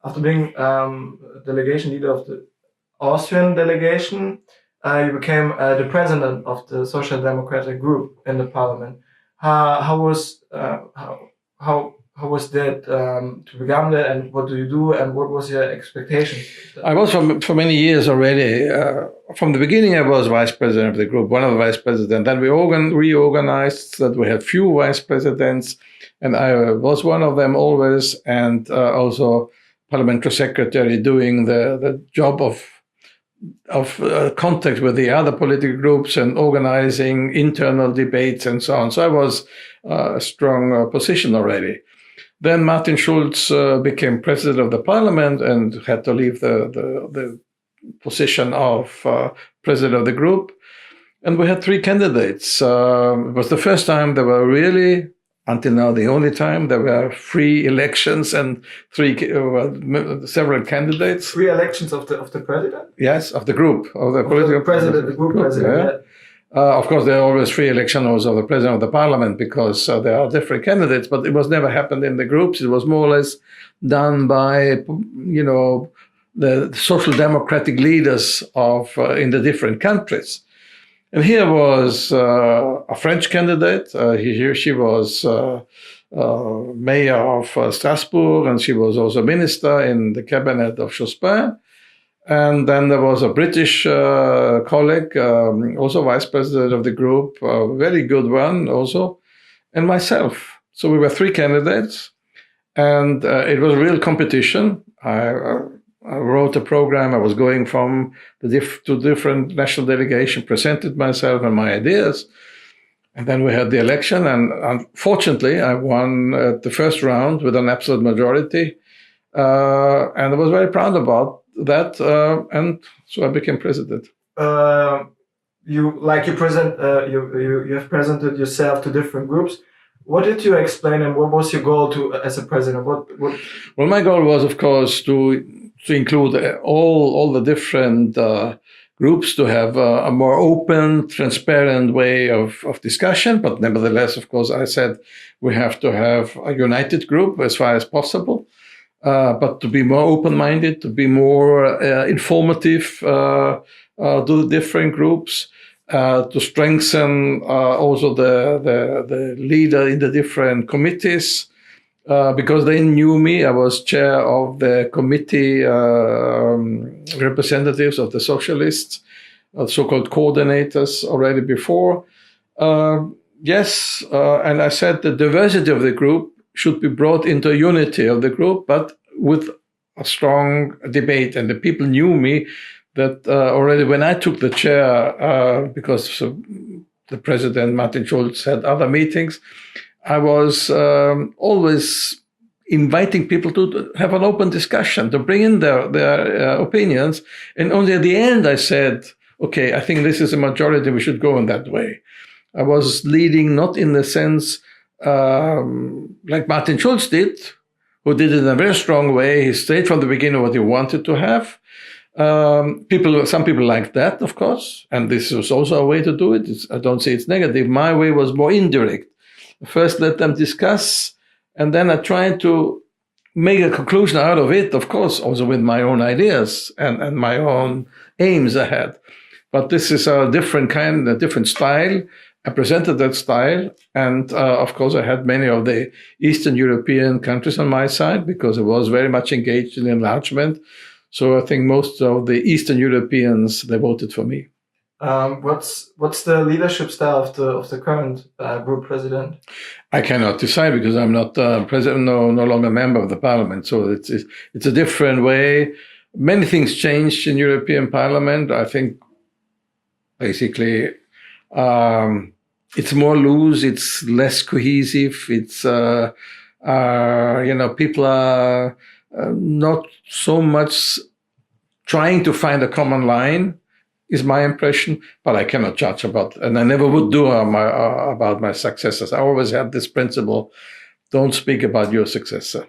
after being delegation leader of the Austrian delegation, you became the president of the Social Democratic group in the parliament. How was that to become that, and what do you do, and what was your expectation? I was for many years already. From the beginning, I was vice president of the group, one of the vice presidents. Then we reorganized so that we had few vice presidents, and I was one of them always, and also parliamentary secretary, doing the job of contact with the other political groups and organizing internal debates and so on. So I was a strong position already. Then Martin Schulz became president of the parliament and had to leave the position of president of the group. And we had three candidates. It was the first time there were really, until now, the only time there were free elections and several candidates. Free elections of the president? Yes, of the group, of the political president, the group president. Yeah. Of course, there are always free elections of the president of the parliament because there are different candidates, but it was never happened in the groups. It was more or less done by, the social democratic leaders in the different countries. And here was a French candidate. She was mayor of Strasbourg, and she was also minister in the cabinet of Jospin. And then there was a British colleague, also vice president of the group, a very good one also, and myself. So we were three candidates, and it was a real competition. I wrote a program. I was going from to different national delegations, presented myself and my ideas. And then we had the election, and unfortunately, I won the first round with an absolute majority. And I was very proud about that, and so I became president. You have presented yourself to different groups. What did you explain, and what was your goal as a president? Well, my goal was, of course, to include all the different groups, to have a more open, transparent way of discussion. But nevertheless, of course, I said we have to have a united group as far as possible. But to be more open-minded, to be more informative to the different groups, to strengthen also the leader in the different committees, because they knew me. I was chair of the committee representatives of the socialists, so-called coordinators already before. Yes, and I said the diversity of the group should be brought into unity of the group, but with a strong debate. And the people knew me that already when I took the chair, because the president, Martin Schulz, had other meetings, I was always inviting people to have an open discussion, to bring in their opinions. And only at the end I said, okay, I think this is a majority, we should go in that way. I was leading not in the sense like Martin Schulz did, who did it in a very strong way. He stayed from the beginning what he wanted to have. Some people like that, of course, and this was also a way to do it. I don't say it's negative. My way was more indirect. First, let them discuss, and then I tried to make a conclusion out of it, of course, also with my own ideas and my own aims I had. But this is a different kind, a different style. I presented that style, and of course I had many of the Eastern European countries on my side because I was very much engaged in enlargement. So I think most of the Eastern Europeans, they voted for me. What's the leadership style of the current group president? I cannot decide because I'm not president, no longer a member of the parliament. So it's a different way. Many things changed in European Parliament. I think basically it's more loose, it's less cohesive, it's people are not so much trying to find a common line, is my impression, but I cannot judge about, and I never would do about my successors. I always had this principle: don't speak about your successor.